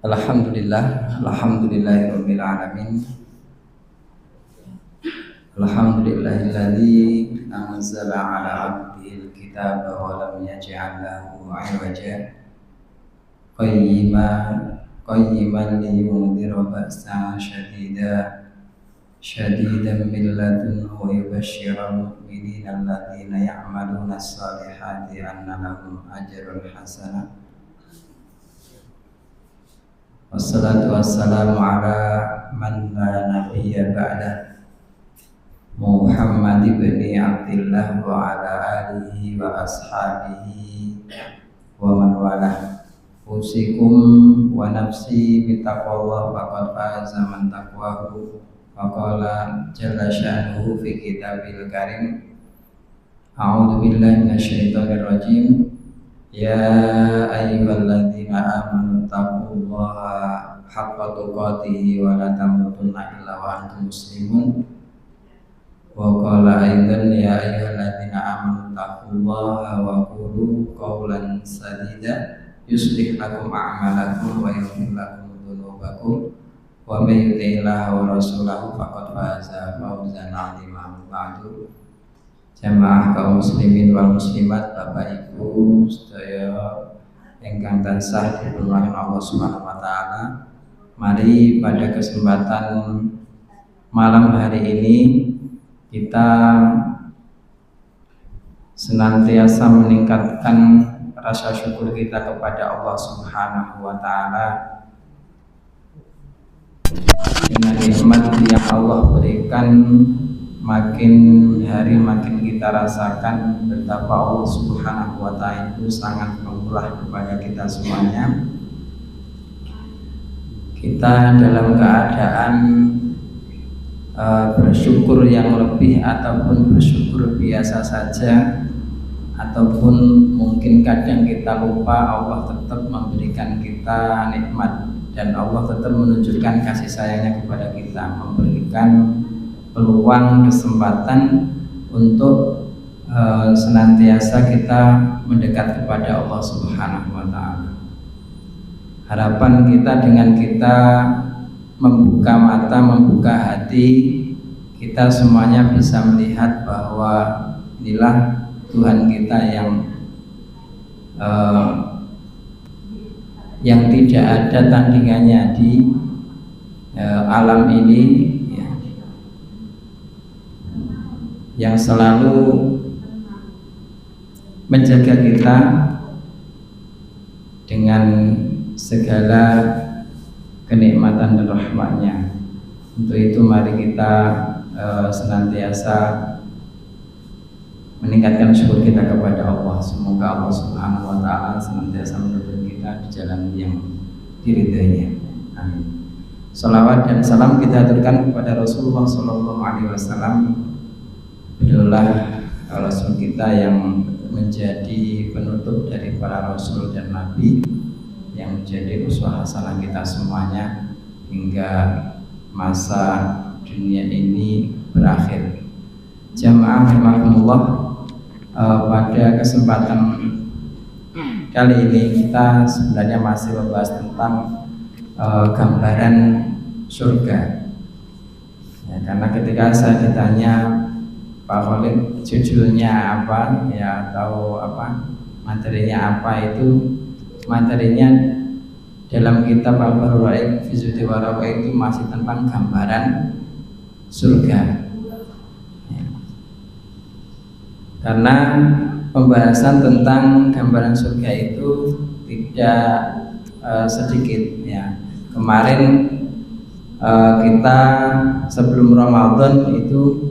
Alhamdulillahirabbil alamin. Alhamdulillahilladzi anzala 'ala 'abdihil kitaba wa lam yaj'al lahu 'iwaja qayyiman liyundhira ba'san shadidan min ladunhu wa yubashshiral mu'minina alladzina ya'maluna as-salihati anna lahum ajran hasanah. Wassalatu wassalamu ala man la nabiyya ba'dah Muhammad ibn Abdillah wa ala alihi wa ashabihi wa man walah. Usikum wa nafsi bittaqwallah faqad faza man taqwahu. Faqala jalla sya'nuhu fi kitabil karim. A'udzu billahi minasyaitonir rajim. Ya ayyuhalladzina amanu taqullaha haqqa tuqatih wa la tamutunna illa wa antum muslimun. Wa qala aidan ya ayyuhalladzina amanu taqullaha wa qulu qawlan sadida yuslih lakum a'malakum wa yaghfir lakum dzunubakum wa may yuti'illaha wa rasulahu faqad faza fawzan 'aziman. Ba'du. Jamaah kaum muslimin wal muslimat, Bapak Ibu sedaya ingkang tansah dirahmati Allah Subhanahu wa taala. Mari pada kesempatan malam hari ini kita senantiasa meningkatkan rasa syukur kita kepada Allah Subhanahu wa taala dengan nikmat yang Allah berikan. Makin hari makin kita rasakan betapa Allah Subhanahu wa ta'ala itu sangat memurah kepada kita semuanya. Kita dalam keadaan bersyukur yang lebih ataupun bersyukur biasa saja, ataupun mungkin kadang kita lupa, Allah tetap memberikan kita nikmat dan Allah tetap menunjukkan kasih sayangnya kepada kita, memberikan peluang, kesempatan untuk senantiasa kita mendekat kepada Allah Subhanahu wa ta'ala. Harapan kita dengan kita membuka mata, membuka hati, kita semuanya bisa melihat bahwa inilah Tuhan kita yang tidak ada tandingannya di alam ini, yang selalu menjaga kita dengan segala kenikmatan dan rahmat-Nya. Untuk itu mari kita senantiasa meningkatkan syukur kita kepada Allah. Semoga Allah Subhanahu wa ta'ala senantiasa menuntun kita di jalan yang diridainya. Amin. Salawat dan salam kita aturkan kepada Rasulullah Sallallahu Alaihi Wasallam. Beliaulah Rasul kita yang menjadi penutup dari para Rasul dan Nabi, yang menjadi uswah hasanah kita semuanya hingga masa dunia ini berakhir. Jamaah rahimakumullah, pada kesempatan kali ini kita sebenarnya masih membahas tentang gambaran surga. Ya, karena ketika saya ditanya, Pak Khalid, judulnya apa ya, atau apa materinya apa, itu materinya dalam kitab Al-Bahrul Ra'iq fi Zuhdi wa Ragha'ib itu masih tentang gambaran surga ya. Karena pembahasan tentang gambaran surga itu tidak sedikit ya. Kemarin kita sebelum Ramadan itu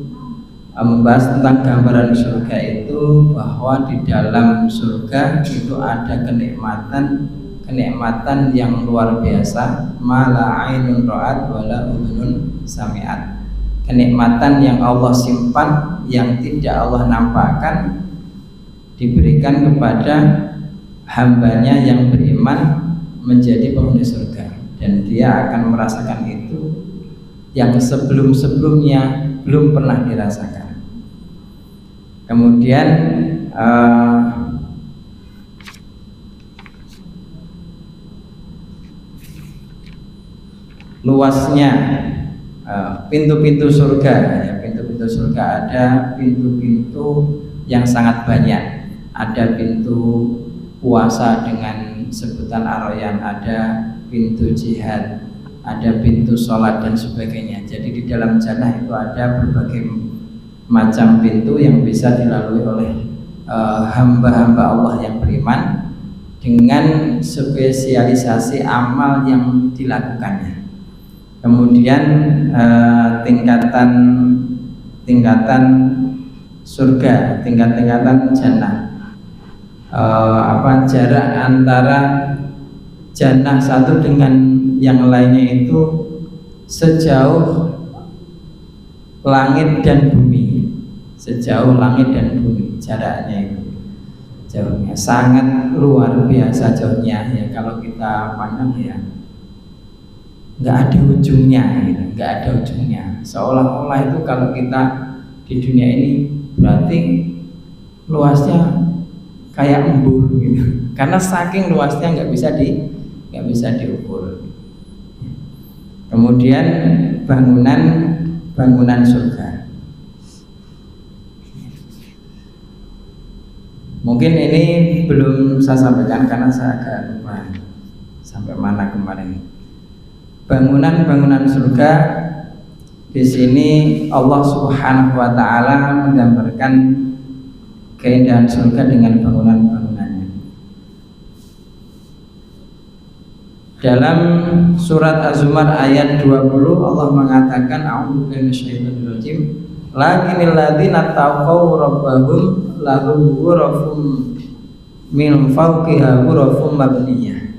membahas tentang gambaran surga itu, bahwa di dalam surga itu ada kenikmatan yang luar biasa, mala ainun ra'at wala udhunun sami'at. Kenikmatan yang Allah simpan, yang tidak Allah nampakkan, diberikan kepada hambanya yang beriman menjadi penghuni surga, dan dia akan merasakan itu yang sebelum-sebelumnya belum pernah dirasakan. Kemudian luasnya pintu-pintu surga. Ya, pintu-pintu surga ada pintu-pintu yang sangat banyak. Ada pintu puasa dengan sebutan Ar-Rayyan, ada pintu jihad, ada pintu sholat dan sebagainya. Jadi di dalam jannah itu ada berbagai macam pintu yang bisa dilalui oleh hamba-hamba Allah yang beriman dengan spesialisasi amal yang dilakukannya. Kemudian tingkatan surga, tingkatan jannah. Jarak antara jannah satu dengan yang lainnya itu sejauh langit dan bumi. Sejauh langit dan bumi jaraknya itu. Jauhnya sangat luar biasa jauhnya ya, kalau kita pandang ya nggak ada ujungnya gitu, nggak ada ujungnya. Seolah-olah itu kalau kita di dunia ini berarti luasnya kayak embun gitu, karena saking luasnya nggak bisa diukur. Kemudian bangunan surga. Mungkin ini belum saya sampaikan karena saya agak lupa sampai mana kemarin. Bangunan surga di sini Allah Subhanahu wa taala menggambarkan keindahan surga dengan bangunan-bangunannya. Dalam surat Az-Zumar ayat 20 Allah mengatakan a'udzu billahi minasyaitonir rajim, lakinnal ladzina taqaw rabbahum lahum ghurafun min fawqiha ghurafun mabniyah.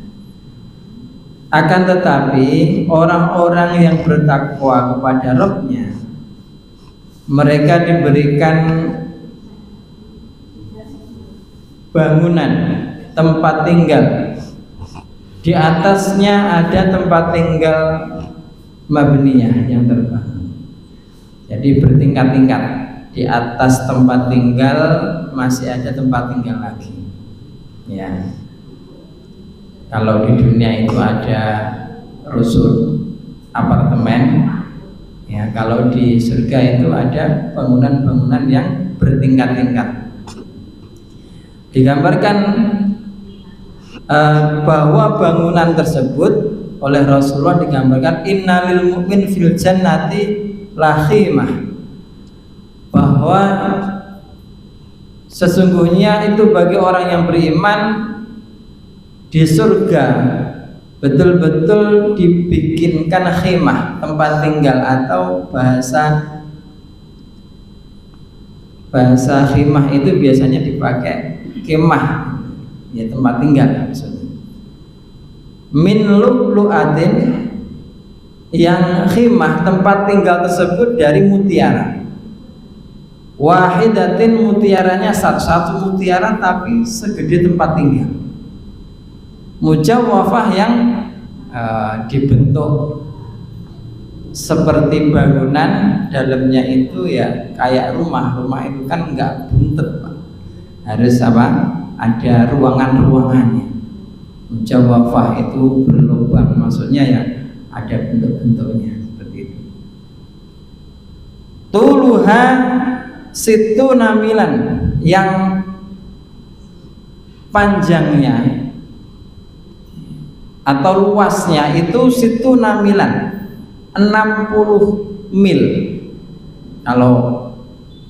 Akan tetapi orang-orang yang bertakwa kepada Rabb-nya, mereka diberikan bangunan tempat tinggal, di atasnya ada tempat tinggal mabniyah yang terbangun. Jadi bertingkat-tingkat, di atas tempat tinggal masih ada tempat tinggal lagi. Ya, kalau di dunia itu ada rusun apartemen, ya kalau di surga itu ada bangunan-bangunan yang bertingkat-tingkat. Digambarkan bahwa bangunan tersebut oleh Rasulullah digambarkan innalil mu'min fil jannati lahimah, bahwa sesungguhnya itu bagi orang yang beriman di surga betul-betul dibikinkan khimah, tempat tinggal, atau bahasa khimah itu biasanya dipakai kemah, ya tempat tinggal maksudnya. Min lu'lu'atin, yang khimah tempat tinggal tersebut dari mutiara. Wahidatin, mutiaranya satu mutiara tapi segede tempat tinggal. Mujawwafah, yang dibentuk seperti bangunan, dalamnya itu ya kayak rumah itu kan enggak buntet Pak, harus ada ruangannya. Mujawwafah itu berlubang, maksudnya ya ada bentuk-bentuknya seperti itu. Tuluha situ namilan, yang panjangnya atau luasnya itu situ namilan 60 mil. Kalau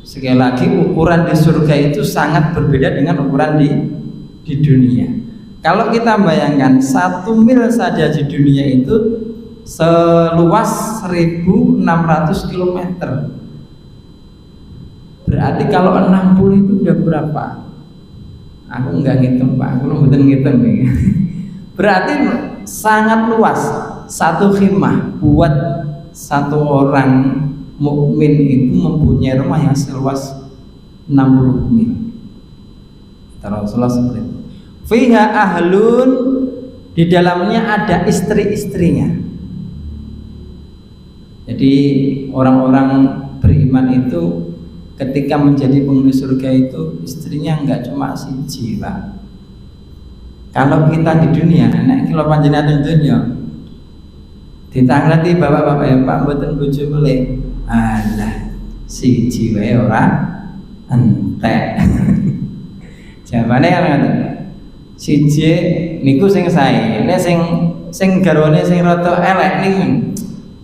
sekali lagi ukuran di surga itu sangat berbeda dengan ukuran di dunia. Kalau kita bayangkan 1 mil saja di dunia itu seluas 1.600 km. Berarti kalau 60 itu udah berapa? Aku nggak ngitung Pak, aku belum ngitung nih. Berarti sangat luas. Satu khimah buat satu orang mukmin itu mempunyai rumah yang seluas 60 mil. Rasulullah seperti itu. Fiha ahlun, di dalamnya ada istri-istrinya. Jadi orang-orang beriman itu ketika menjadi penghuni surga itu istrinya enggak cuma siji Pak. Kalau kita di dunia, nek kilo panjenengan dunia Ditangleti bapak-bapak ya Pak mboten bojo melih. Alah, siji wae ora entek. Jawabane kan ngoten. Siji niku sing sae, nek sing garwane sing rada elek niku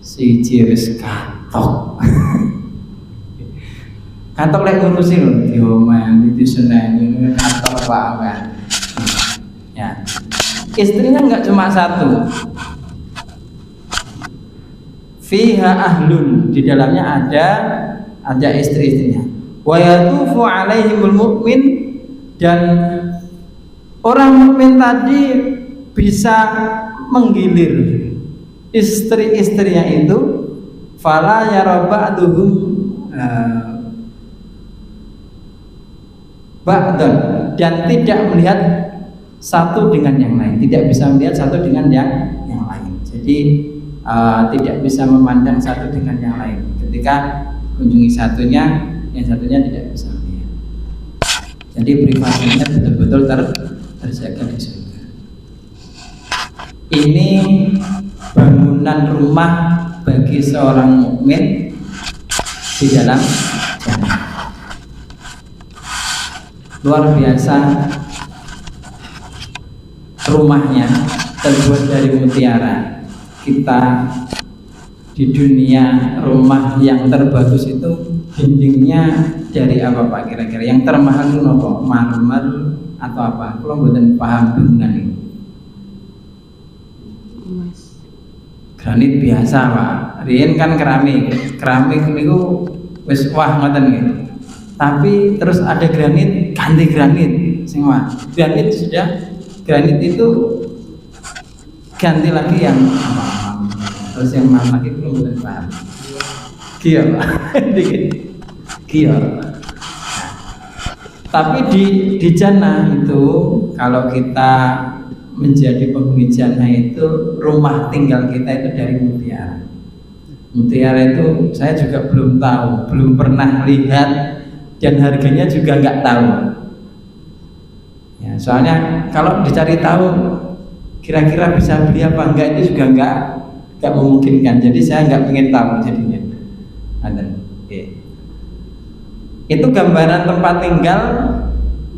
siji wis katok. Katok lek ngurusi lho, dioman, diseneni katok wae. Ya. Istrinya enggak cuma satu. Fiha ahlun, di dalamnya ada istri-istrinya. Wa yatufu alaihimul mu'min, dan orang mukmin tadi bisa menggilir istri-istrinya itu, fala yara ba'duhum ba'dan, dan tidak melihat satu dengan yang lain, tidak bisa melihat satu dengan yang lain. Jadi tidak bisa memandang satu dengan yang lain. Ketika kunjungi satunya, yang satunya tidak bisa melihat. Jadi privasinya betul-betul terjaga di surga. Ini bangunan rumah bagi seorang mukmin di dalam jannah. Luar biasa rumahnya, terbuat dari mutiara. Kita di dunia rumah yang terbagus itu dindingnya dari apa Pak kira-kira? Yang termahal itu apa? Marmer atau apa? Kalau mboten paham bangunan ini. Granit biasa Pak. Riyen kan keramik. Keramik niku wis wah ngoten nggih. Tapi terus ada granit, ganti granit sing wah. Granit itu ganti lagi yang terus yang mahal lagi belum boleh paham. Kior, kior. Tapi di jannah itu kalau kita menjadi penghuni jannah itu rumah tinggal kita itu dari mutiara. Mutiara itu saya juga belum tahu, belum pernah lihat, dan harganya juga nggak tahu. Ya, soalnya kalau dicari tahu kira-kira bisa beli apa enggak itu juga enggak memungkinkan. Jadi saya enggak ingin tahu jadinya. Itu gambaran tempat tinggal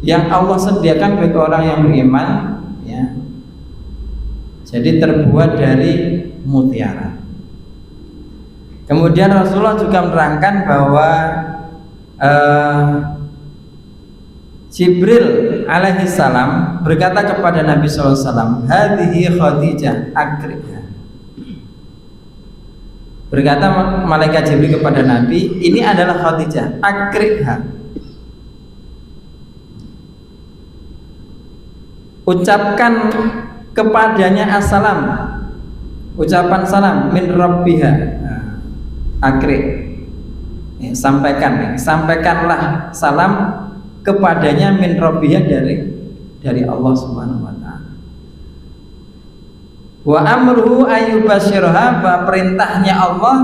yang Allah sediakan bagi orang yang beriman, ya. Jadi terbuat dari mutiara. Kemudian Rasulullah juga menerangkan bahwa Jibril alaihi salam berkata kepada Nabi sallallahu alaihi wasallam, "Hadhihi Khadijah akriha." Berkata malaikat Jibril kepada Nabi, "Ini adalah Khadijah, akriha." Ucapkan kepadanya assalam. Ucapan salam min rabbiha. Akri. Sampaikanlah salam kepadanya min rabbiha dari Allah Subhanahu wa taala. Wa amruhu ayyubasyirha, perintahnya Allah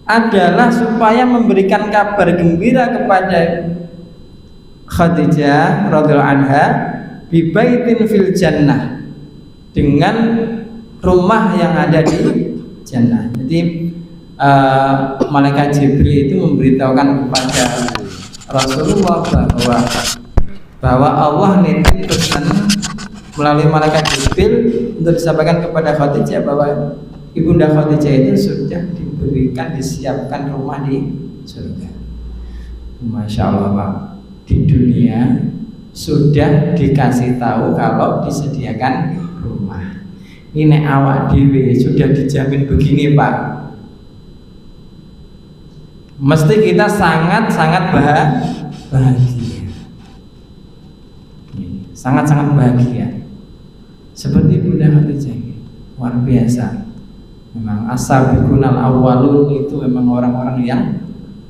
adalah supaya memberikan kabar gembira kepada Khadijah radhiyallahu anha bi baitin fil jannah, dengan rumah yang ada di jannah. Jadi malaikat Jibril itu memberitahukan kepada Rasulullah bahwa Allah nitip pesan melalui malaikat Jibril untuk disampaikan kepada Khadijah bahwa ibunda Khadijah itu sudah disiapkan rumah di surga. Masya Allah Pak, di dunia sudah dikasih tahu kalau disediakan rumah. Ini awak dewe sudah dijamin begini Pak, mesti kita sangat-sangat bahagia, sangat-sangat bahagia. Seperti Bunda Khadijah, luar biasa. Memang as-sabiqunal awwalun itu memang orang-orang yang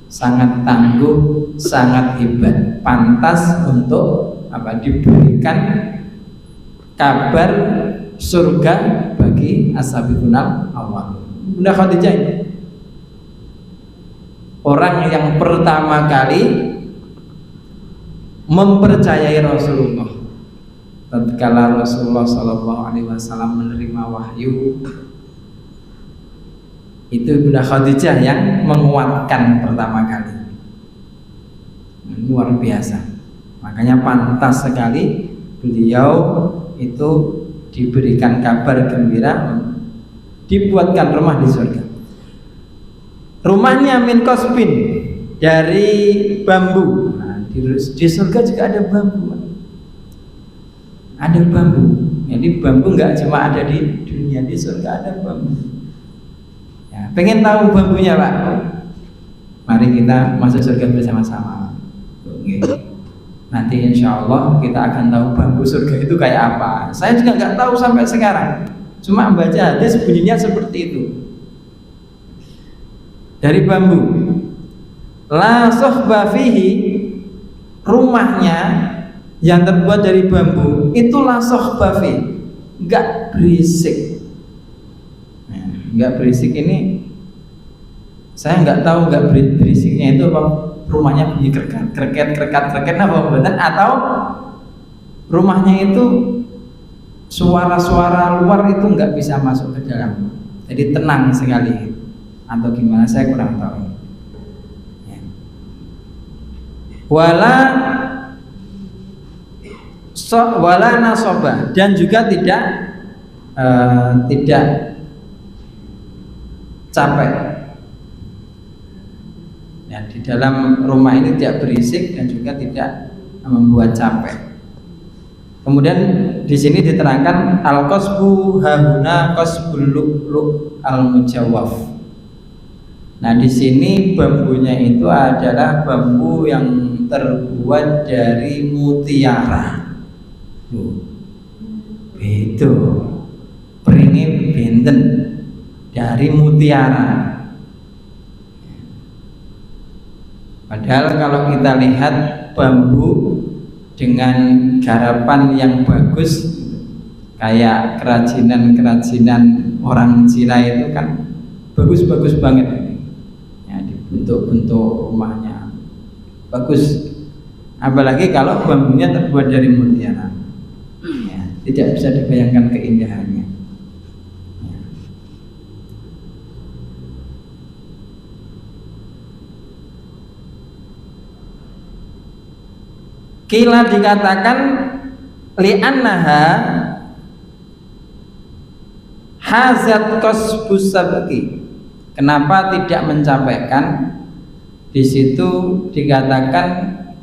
sangat tangguh, sangat hebat, pantas untuk diberikan kabar surga bagi as-sabiqunal awwalun. Bunda Khadijah ini orang yang pertama kali mempercayai Rasulullah. Tatkala Rasulullah Shallallahu Alaihi Wasallam menerima wahyu Itu Bunda Khadijah yang menguatkan pertama kali. Luar biasa. Makanya pantas sekali beliau itu diberikan kabar gembira, dibuatkan rumah di surga. Rumahnya min qasbin, dari bambu. Nah, di surga juga ada bambu. Ada bambu. Jadi bambu nggak cuma ada di dunia, di surga ada bambu. Ya, pengen tahu bambunya Pak? Mari kita masuk surga bersama-sama. Oke. Nanti insya Allah kita akan tahu bambu surga itu kayak apa. Saya juga nggak tahu sampai sekarang. Cuma baca hadis bunyinya seperti itu. Dari bambu. La sohba fihi, rumahnya yang terbuat dari bambu itu la sohba fihi, nggak berisik. Nggak berisik ini saya nggak tahu nggak berisiknya itu apa, rumahnya bunyi kreket apa benar, atau rumahnya itu suara-suara luar itu nggak bisa masuk ke dalam, jadi tenang sekali atau gimana saya kurang tahu. Wala nasoba, dan juga tidak capek. Ya, di dalam rumah ini tidak berisik dan juga tidak membuat capek. Kemudian di sini diterangkan al-qasbu hahuna qasbul lu'lu' al-mujawwaf. Nah, di sini bambunya itu adalah bambu yang terbuat dari mutiara. Itu peringe benten dari mutiara. Padahal kalau kita lihat bambu dengan garapan yang bagus, kayak kerajinan orang Cina itu kan bagus-bagus banget ya, dibentuk-bentuk rumahnya bagus. Apalagi kalau bambunya terbuat dari mutiara ya, tidak bisa dibayangkan keindahannya. Kila dikatakan li'annaha hazat qasbus sabqi. Kenapa tidak mencapaikan? Di situ dikatakan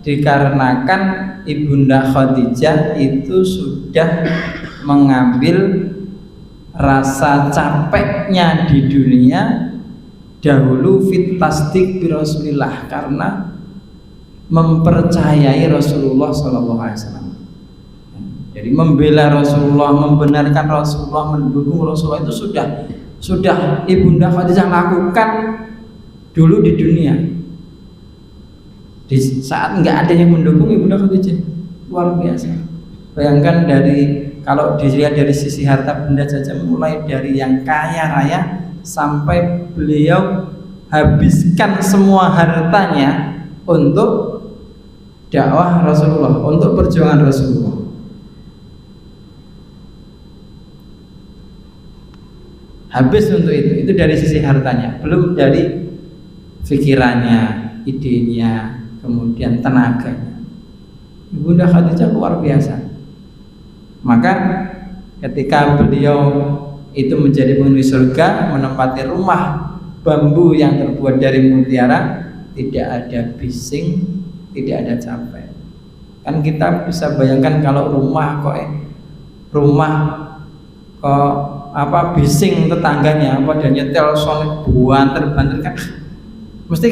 dikarenakan Ibunda Khadijah itu sudah mengambil rasa capeknya di dunia dahulu fit tasdik bi Rasulillah, karena mempercayai Rasulullah SAW. Jadi membela Rasulullah, membenarkan Rasulullah, mendukung Rasulullah itu sudah Ibunda Khadijah lakukan dulu di dunia. Di saat nggak ada yang mendukung Ibunda Khadijah, luar biasa. Bayangkan kalau dilihat dari sisi harta benda saja, mulai dari yang kaya raya sampai beliau habiskan semua hartanya untuk dakwah Rasulullah, untuk perjuangan Rasulullah. Habis untuk itu dari sisi hartanya, belum dari pikirannya, idenya, kemudian tenaganya. Ibunda Khadijah luar biasa. Maka ketika beliau itu menjadi penghuni surga, menempati rumah bambu yang terbuat dari mutiara, tidak ada bising, tidak ada capek. Kan kita bisa bayangkan kalau rumah kok bising tetangganya, dan nyetel sound banter kan mesti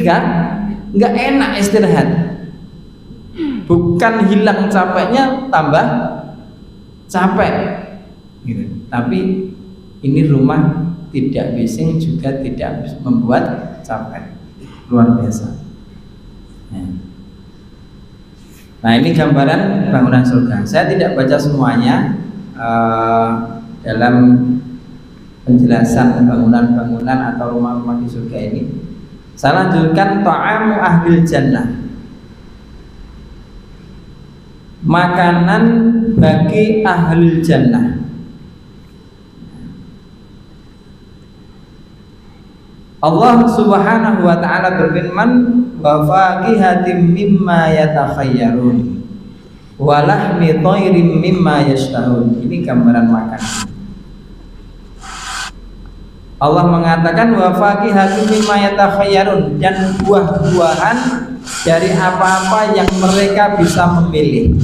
nggak enak istirahat. Bukan hilang capeknya, tambah capek gitu. Tapi ini rumah tidak bising juga tidak membuat capek, luar biasa. Nah, ini gambaran bangunan surga. Saya tidak baca semuanya dalam penjelasan bangunan-bangunan atau rumah-rumah di surga ini. Saya lanjutkan ta'amu ahlil jannah, makanan bagi ahlul jannah. Allah Subhanahu wa taala berfirman, wa faqihatin mimma yatakhayyarun wa lahmi thairin mimma yashtahun. Ini gambaran makan. Allah mengatakan wa faqihatin mimma yatakhayyarun, dan buah-buahan dari apa-apa yang mereka bisa memilih.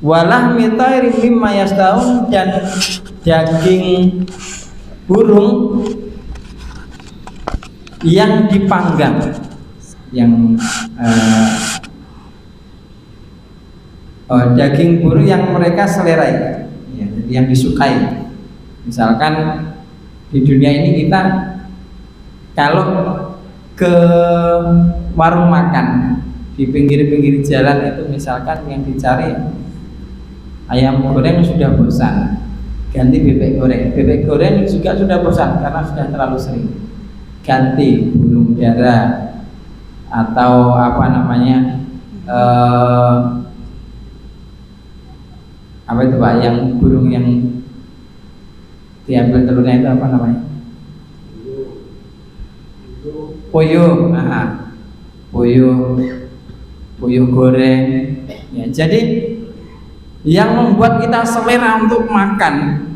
Wa lahmi thairin mimma yashtahun, dan daging burung yang dipanggang, yang daging burung yang mereka selerai, ya, yang disukai. Misalkan di dunia ini kita kalau ke warung makan di pinggir-pinggir jalan itu, misalkan yang dicari ayam goreng sudah bosan, ganti bebek goreng. Bebek goreng juga sudah bosan karena sudah terlalu sering, ganti burung dara atau apa namanya, apa itu Pak, yang burung yang diambil telurnya itu apa namanya? Puyuh. Puyuh goreng, ya. Jadi yang membuat kita selera untuk makan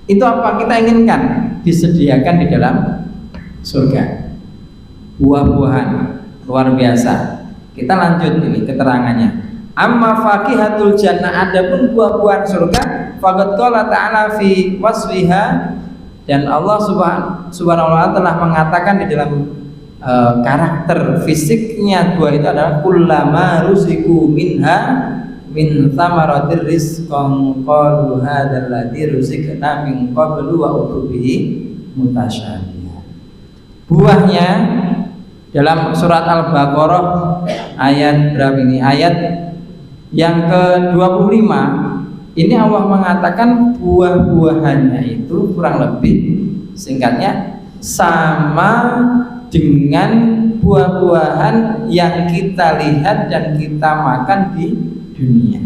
itu apa kita inginkan, disediakan di dalam surga. Buah-buahan luar biasa. Kita lanjut ini keterangannya. Amma faqihatul jannah, adapun buah-buahan surga, faqad qala ta'ala fi wasfiha, dan Allah subhanahu wa ta'ala telah mengatakan di dalam karakter fisiknya buah itu adalah kullama ruziku minha min thamaratir rizqan qalu hadzal ladzi ruzikna min qablu wa utubihi mutasyabiha. Buahnya dalam surat Al-Baqarah ayat berapa ini? Ayat yang ke-25. Ini Allah mengatakan buah-buahannya itu kurang lebih, singkatnya, sama dengan buah-buahan yang kita lihat dan kita makan di dunia.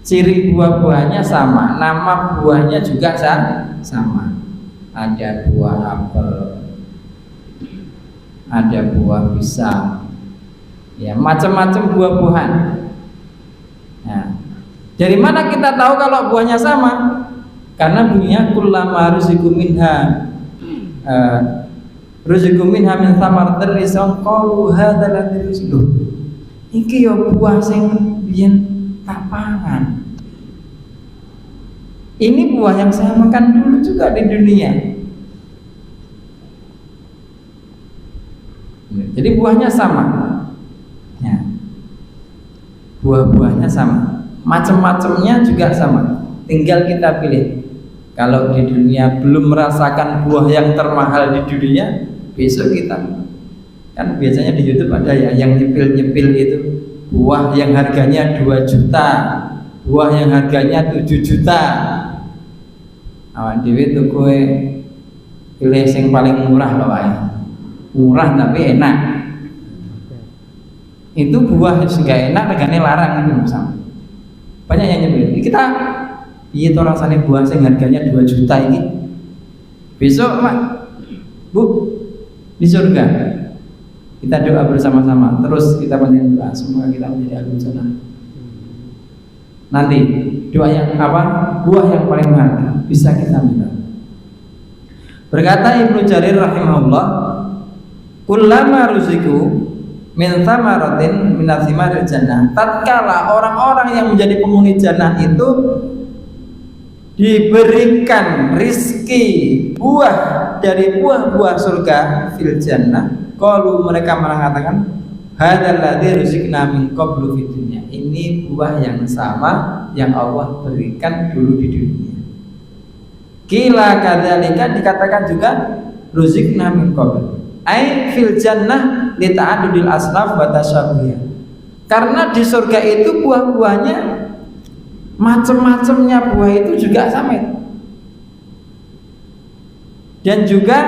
Ciri buah-buahnya sama, nama buahnya juga sama. Ada buah apel, ada buah pisang, ya, macam-macam buah-buahan. Nah, dari mana kita tahu kalau buahnya sama? Karena bunyinya kullama ruziku minha ruziku minha min thamaratir rizqan qalu hadzal ladzi rizqu. Iki ya buah sing biyen tak pangan. Ini buah yang saya makan dulu juga di dunia. Jadi buahnya sama, ya. Buah-buahnya sama, macam-macamnya juga sama. Tinggal kita pilih. Kalau di dunia belum merasakan buah yang termahal di dunia, besok kita kan biasanya di YouTube ada ya yang nyepil-nyepil itu buah yang harganya 2 juta, buah yang harganya 7 juta. Awak dhewe tuku pilih yang paling murah loh, Pak. Murah tapi enak. Itu buah sehingga enak, regane larang itu sama. Banyak yang nyebut. Kita iya to rasane buah sing harganya 2 juta ini. Besok, Pak, Bu, di surga. Kita doa bersama-sama. Terus kita panjatkan doa semoga kita menjadi ahli jannah. Nanti doa yang apa? Buah yang paling mahal bisa kita minta. Berkata Ibnu Jarir rahimahullah, kullama ruziku min thamaratin min thimari jannah. Tatkala orang-orang yang menjadi penghuni jannah itu diberikan rizki buah dari buah-buah surga fil jannah, qalu, mereka mengatakan hadzal ladzi ruzikna min qablu fid dunya. Ini buah yang sama yang Allah berikan dulu di dunia. Kila kadzalika, dikatakan juga ruzikna min qabl. Ai fil jannah li ta'addudil asnaf wa tasyabuhiyah. Karena di surga itu buah-buahnya macam-macamnya, buah itu juga sama itu. Dan juga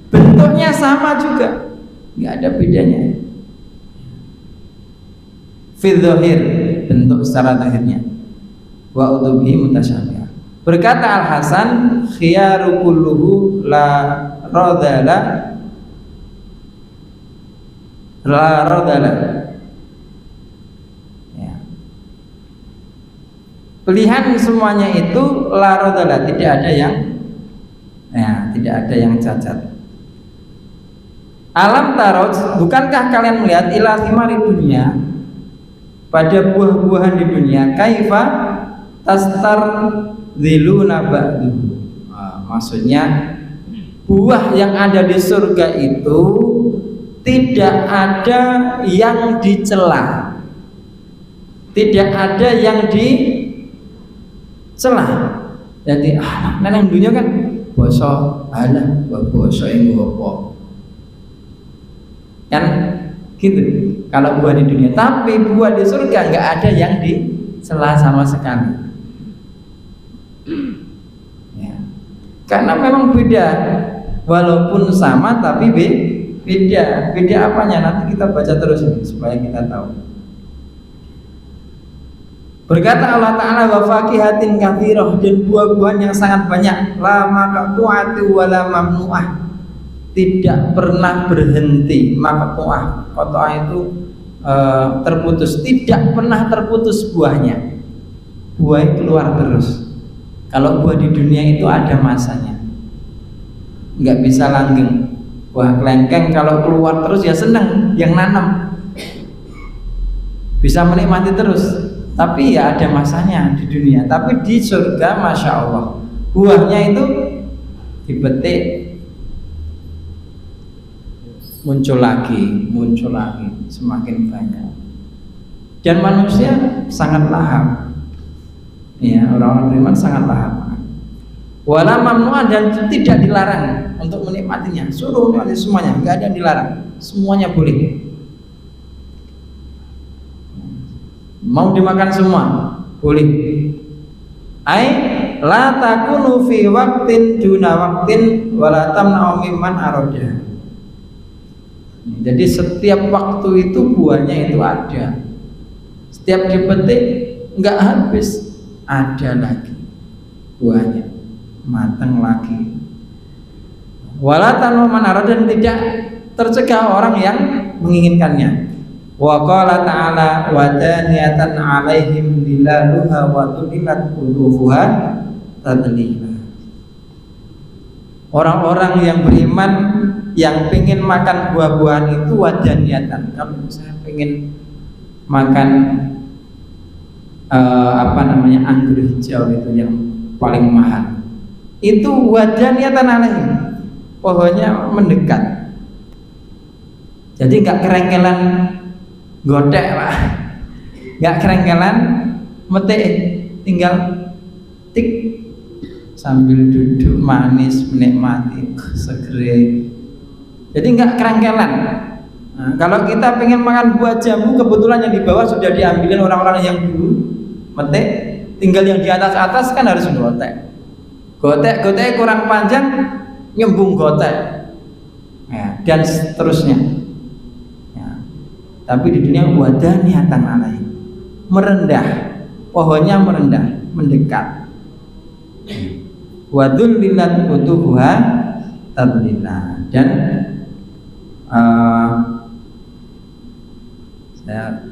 bentuknya sama juga, nggak ada bedanya. Fil zahir, bentuk secara zahirnya. wa utubihi mutasyabiha. Berkata Al Hasan, khiyaru kulluhu la radala ya. Pilihan semuanya itu la radala, tidak ada yang cacat. Alam tarot, bukankah kalian melihat ila thimari dunia, pada buah-buahan di dunia, kaifa tastar dziluna ba'du. Maksudnya buah yang ada di surga itu tidak ada yang dicela, tidak ada yang dicela. Jadi nang dunia kan bosok, bosok yang gopo kan gitu kalau buah di dunia, tapi buah di surga nggak ada yang dicela sama sekali ya. Karena memang beda, walaupun sama tapi beda apanya, nanti kita baca terus ini supaya kita tahu. Berkata Allah Ta'ala, wa fakihatin katsirah, dan buah-buahan yang sangat banyak, la maqtu'ati wa la mamnu'ah, tidak pernah berhenti. Maqtu'ah, qata'ah itu terputus, tidak pernah terputus buahnya, buahnya keluar terus. Kalau buah di dunia itu ada masanya, nggak bisa langgeng. Buah kelengkeng kalau keluar terus ya seneng yang nanam, bisa menikmati terus, tapi ya ada masanya di dunia. Tapi di surga Masya Allah buahnya itu dipetik muncul lagi semakin banyak, dan manusia sangat lahap ya, orang-orang beriman sangat lahap. Wala mamnu'an, dan tidak dilarang untuk menikmatinya, suruh menikmati semuanya, nggak ada yang dilarang, semuanya boleh. Mau dimakan semua boleh. Ai la takunu fi waqtin duna waqtin wala tamna'u mimman arada. Jadi setiap waktu itu buahnya itu ada, setiap dipetik nggak habis, ada lagi buahnya, matang lagi. Wala tamna'u man arada, dan tidak tercegah orang yang menginginkannya. Wa qala ta'ala wa daniyatan 'alaihim dilaluha wa tudilat qudufuha tadlila. Orang-orang yang beriman yang pengen makan buah-buahan itu wadaniyatan. Kalau saya pengen makan anggur hijau itu yang paling mahal, itu wadaniyatan 'alaihim, pohonnya mendekat. Jadi nggak kerengkelan godek lah, nggak kerengkelan metik, tinggal tik sambil duduk manis menikmati segere. Jadi nggak kerengkelan. Nah, kalau kita pengen makan buah jambu, kebetulan yang di bawah sudah diambilin orang-orang yang dulu metik, tinggal yang di atas kan harus gotek kurang panjang, nyembung gotek ya, dan seterusnya. Tapi di dunia wadah niatan alai, merendah, pohonnya merendah, mendekat. Wadul lilat utuhuha tadlila, dan saya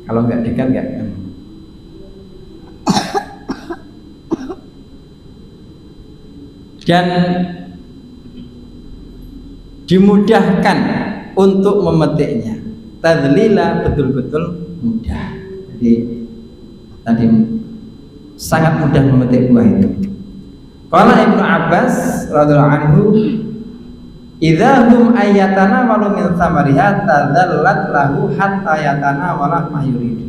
kalau nggak dekat nggak. Dan dimudahkan untuk memetiknya, tadlila, betul-betul mudah. Jadi tadi sangat mudah memetik buah itu. Qala Ibnu Abbas radhiyallahu anhu, idza hum ayatana walu min samariha tadallat lahu hatta yatana wala mayuridu.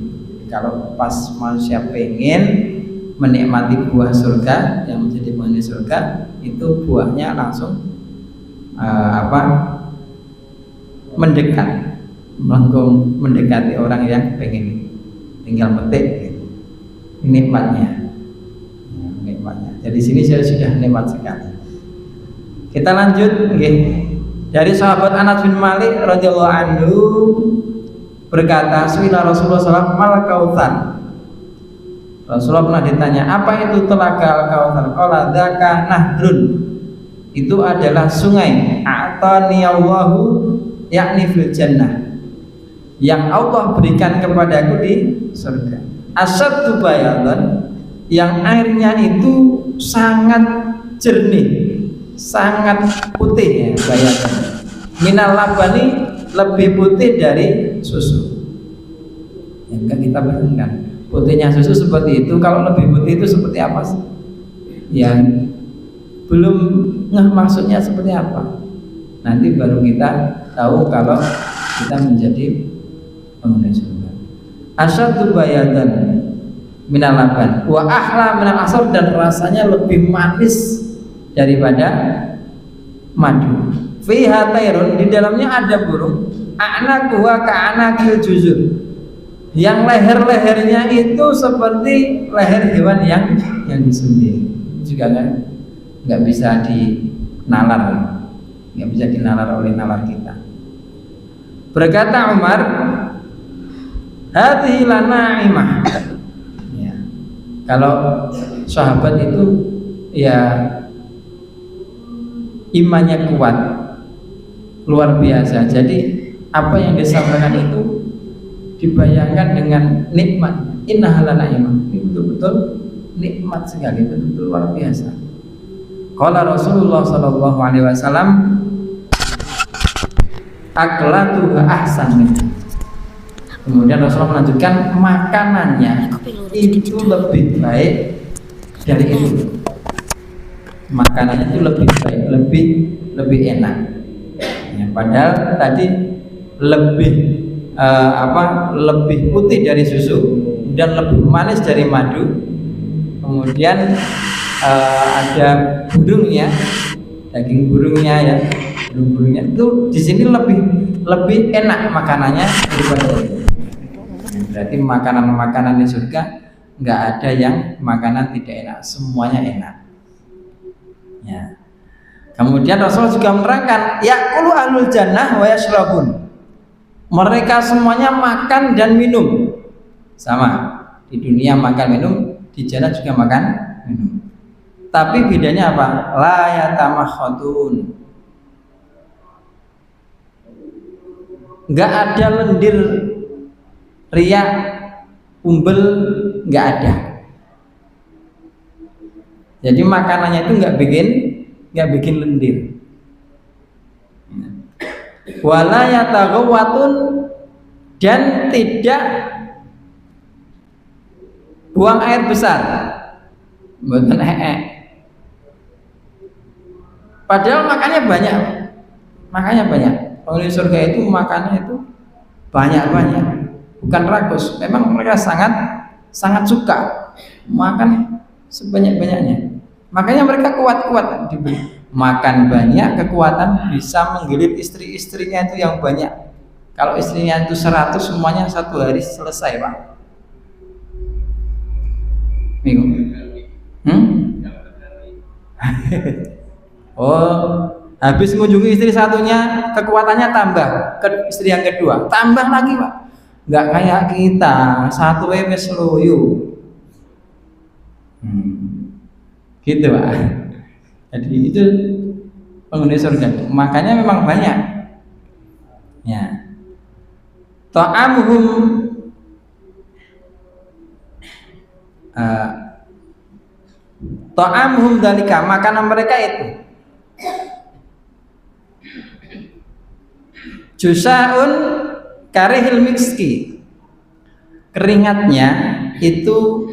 Kalau pas manusia pengen menikmati buah surga yang menjadi buah surga, itu buahnya langsung mendekat, melengkung mendekati orang yang pengen, tinggal petik gitu. Nikmatnya. Jadi sini saya sudah nikmat sekali. Kita lanjut, okay. Dari sahabat Anas bin Malik radhiyallahu anhu berkata, "Suila Rasulullah sallallahu alaihi wasallam mal kautsar." Rasulullah pernah ditanya, apa itu Telaga Al-Kautsar? Qala dzaka nahrun. Itu adalah sungai ataniyallahu yakni fil jannah, yang Allah berikan kepadaku di surga. Asyaddu bayadan, yang airnya itu sangat jernih, sangat putih ya, bayadan. Minal labani, lebih putih dari susu. Yang kan kita bayangkan, putihnya susu seperti itu, kalau lebih putih itu seperti apa sih? Yang belum maksudnya seperti apa. Nanti baru kita tahu kalau kita menjadi penghuni surga. Asyaddu bayadan minal laban wa ahla minal asal, dan rasanya lebih manis daripada madu. Fiha tairun, di dalamnya ada burung, a'naquha ka'anaqil juzur, yang leher-lehernya itu seperti leher hewan yang disembelih. Juga kan nggak bisa dinalar, nggak bisa dinalar oleh nalar kita. Berkata Umar, hadhihi lana'imah. Ya. Kalau sahabat itu ya imannya kuat, luar biasa. Jadi apa yang disampaikan itu dibayangkan dengan nikmat. Innaha lana'imah. Itu betul-betul nikmat sekali, betul-betul luar biasa. Qala Rasulullah sallallahu alaihi wasallam, aklatuha ahsan. Kemudian Rasulullah melanjutkan, makanannya itu lebih baik dari itu. Makanannya itu lebih baik, lebih enak. Ya, padahal tadi lebih lebih putih dari susu dan lebih manis dari madu. Kemudian ada burungnya, daging burungnya ya, burungnya itu di sini lebih enak makanannya daripada itu. Berarti makanan di surga nggak ada yang makanan tidak enak, semuanya enak. Ya. Kemudian Rasul juga menerangkan, yaqulu ahlul jannah wa yashrabun. Mereka semuanya makan dan minum sama. Di dunia makan minum, di jannah juga makan minum. Tapi bedanya apa? La yatamakhatun. Enggak ada lendir, riak, umbel, enggak ada. Jadi makanannya itu enggak bikin lendir. Wala yataghawatun, dan tidak buang air besar. Mboten Padahal makannya banyak. Penghuni surga itu makannya itu banyak, bukan rakus. Memang mereka sangat suka makan sebanyak-banyaknya. Makanya mereka kuat diberi makan banyak, kekuatan bisa menggilir istri-istrinya itu yang banyak. Kalau istrinya itu 100, semuanya satu hari selesai, Pak. Bingung? Oh, habis mengunjungi istri satunya, kekuatannya tambah ke istri yang kedua, tambah lagi, Pak. Nggak kayak kita, satu wes loyo. Gitu, Pak. Jadi itu penghuni surga. Makanya memang banyak. Ya. Ta'amuhum ta'amuhum dalika, makanan mereka itu jusaun karihil miski, keringatnya itu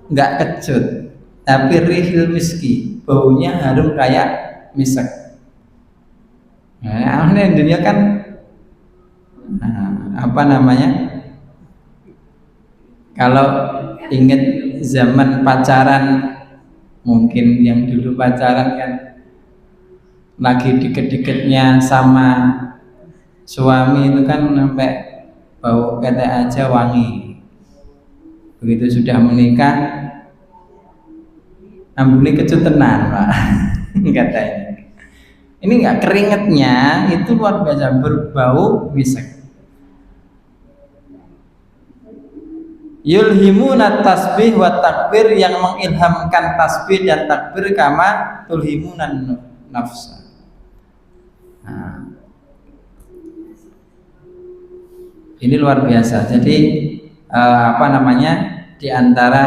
enggak kecut, tapi rihil miski, baunya harum kayak misek. Nah, di dunia kan kalau ingat zaman pacaran, mungkin yang dulu pacaran kan lagi deket-deketnya sama suami itu kan sampai bau ketek aja wangi. Begitu sudah menikah, ambune kecut tenan, Pak. Katanya. Ini enggak, keringetnya itu luar biasa, berbau misek. Yulhimuna tasbih wa takbir, yang mengilhamkan tasbih dan takbir, kama tulhimunan nafsa. Nah, ini luar biasa. Jadi di antara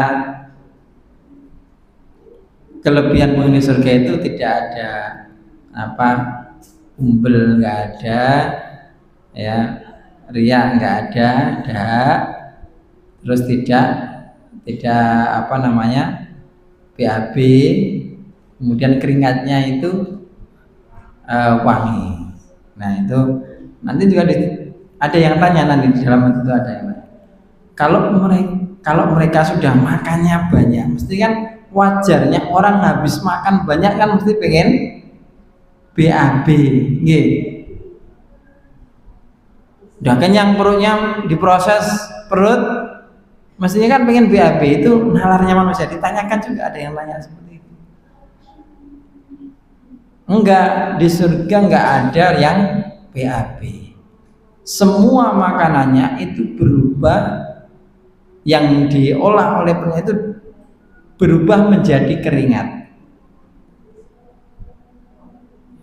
kelebihan penghuni surga itu tidak ada umbel, nggak ada, ya, riya nggak ada, terus tidak BAB, kemudian keringatnya itu wangi. Nah itu nanti juga ada yang tanya, nanti di dalam itu ada yang tanya, kalau mereka sudah makannya banyak, mesti kan wajarnya orang habis makan banyak kan mesti pengen BAB, nggih. Udah kenyang perutnya, diproses perut, mestinya kan pengen BAB. Itu nalarnya manusia. Ditanyakan juga ada yang tanya seperti itu. Enggak, di surga enggak ada yang BAB. Semua makanannya itu berubah, yang diolah oleh perutnya itu berubah menjadi keringat.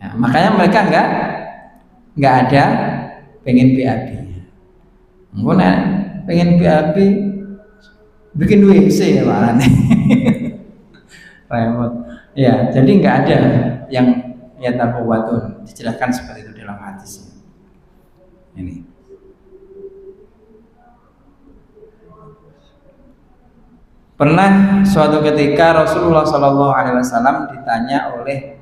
Ya, makanya mereka enggak ada pengen BAB. Enggak pengen BAB, bikin WC ya Pak. Repot. Ya, jadi enggak ada yang yataqawwatun, dijelaskan seperti itu dalam hadis. Ini. Pernah suatu ketika Rasulullah SAW ditanya oleh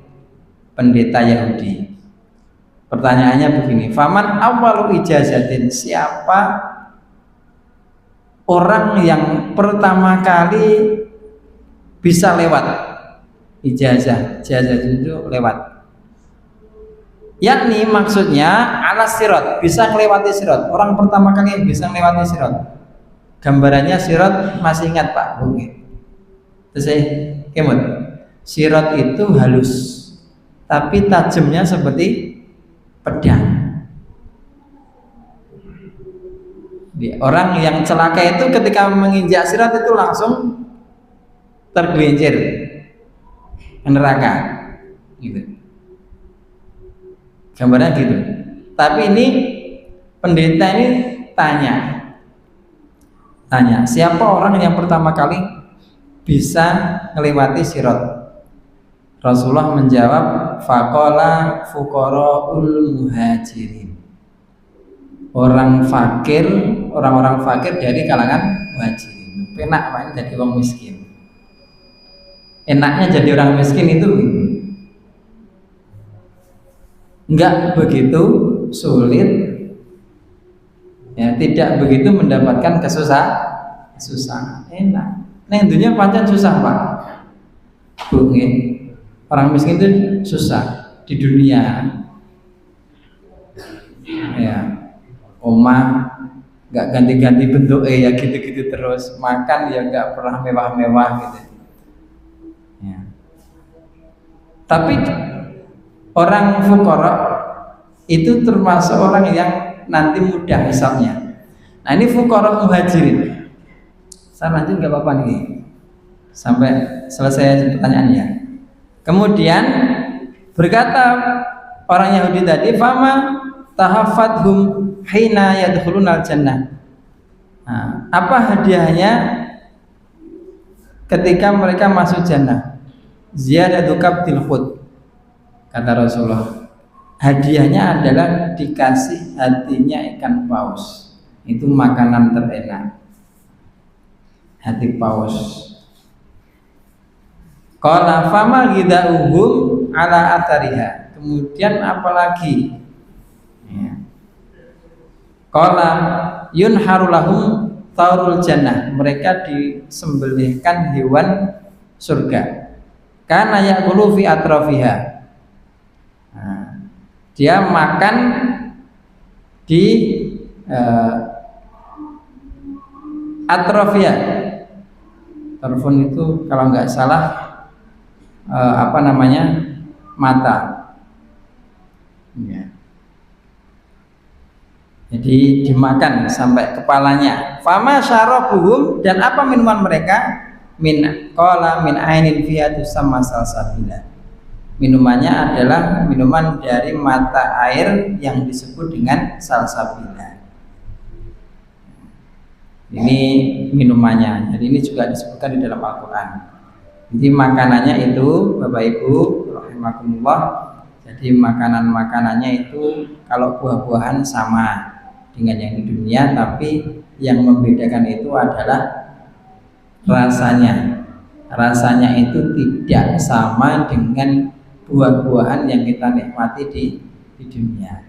pendeta Yahudi. Pertanyaannya begini, faman awwalu ijazatin, siapa orang yang pertama kali bisa lewat ijazah itu lewat, yakni maksudnya ala sirat, bisa melewati sirat. Orang pertama kali yang bisa melewati sirat, gambarannya sirat masih ingat Pak? Terus kemud, sirat itu halus tapi tajamnya seperti pedang. Orang yang celaka itu ketika menginjak sirat itu langsung tergelincir ke neraka, gitu. Gambarnya gitu. Tapi ini pendeta ini tanya, siapa orang yang pertama kali bisa melewati sirat? Rasulullah menjawab, faqala fuqaraul muhajirin, orang fakir dari kalangan muhajirin. Penak Pak, jadi orang miskin. Enaknya jadi orang miskin itu enggak begitu sulit, ya, tidak begitu mendapatkan kesusahan. Enak. Nah, intinya pancen susah Pak. Bu, orang miskin itu susah di dunia. Ya, omah nggak ganti-ganti bentuk, ya gitu-gitu terus. Makan ya nggak pernah mewah-mewah gitu. Ya. Tapi orang fuqara itu termasuk orang yang nanti mudah hisabnya. Nah ini fuqara muhajirin. Saya lanjut nggak apa-apa nih sampai selesai pertanyaannya. Kemudian berkata orang Yahudi tadi, fama tahaffadhum hina yadkhulunal jannah. Nah, apa hadiahnya ketika mereka masuk jannah? Ziyadatu kabdil khut, kata Rasulullah. Hadiahnya adalah dikasih hatinya ikan paus. Itu makanan terenak, hati paus. Qala fama ghidauhum ala athariha. Kemudian apalagi? Ya. Qala yunharu lahum taurul jannah. Mereka disembelihkan hewan surga. Kana yaqulu fi atrafiha. Nah, dia makan di atrofia. Telepon itu kalau nggak salah mata. Ya. Jadi dimakan sampai kepalanya. Fama syarabuhum, dan apa minuman mereka? Min qala min ainin fiha tusamma salsabila. Minumannya adalah minuman dari mata air yang disebut dengan salsabila. Ini minumannya. Jadi ini juga disebutkan di dalam Al-Quran. Jadi makanannya itu, Bapak Ibu rahimakumullah, jadi makanannya itu kalau buah-buahan sama dengan yang di dunia, tapi yang membedakan itu adalah rasanya. Rasanya itu tidak sama dengan buah-buahan yang kita nikmati di dunia.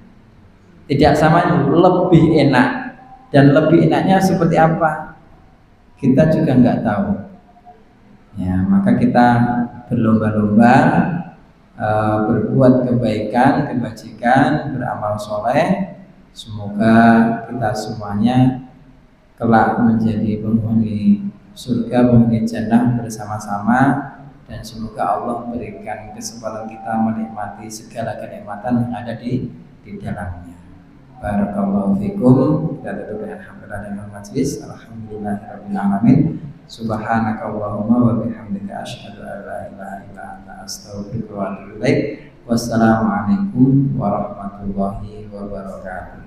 Tidak sama, lebih enak. Dan lebih enaknya seperti apa? Kita juga nggak tahu. Ya, maka kita berlomba-lomba berbuat kebaikan, kebajikan, beramal soleh. Semoga kita semuanya kelak menjadi penghuni surga, penghuni jannah bersama-sama, dan semoga Allah berikan kesempatan kita menikmati segala kenikmatan yang ada di dalamnya. Barakallahu fikum. Kita tutup alhamdulillah dengan majlis. Alhamdulillahirabbil alamin. Subhanakallahumma wa bihamdika asyhadu an la ilaha illa anta astaghfiruka wa atubu ilaik. Wassalamualaikum warahmatullahi wabarakatuh.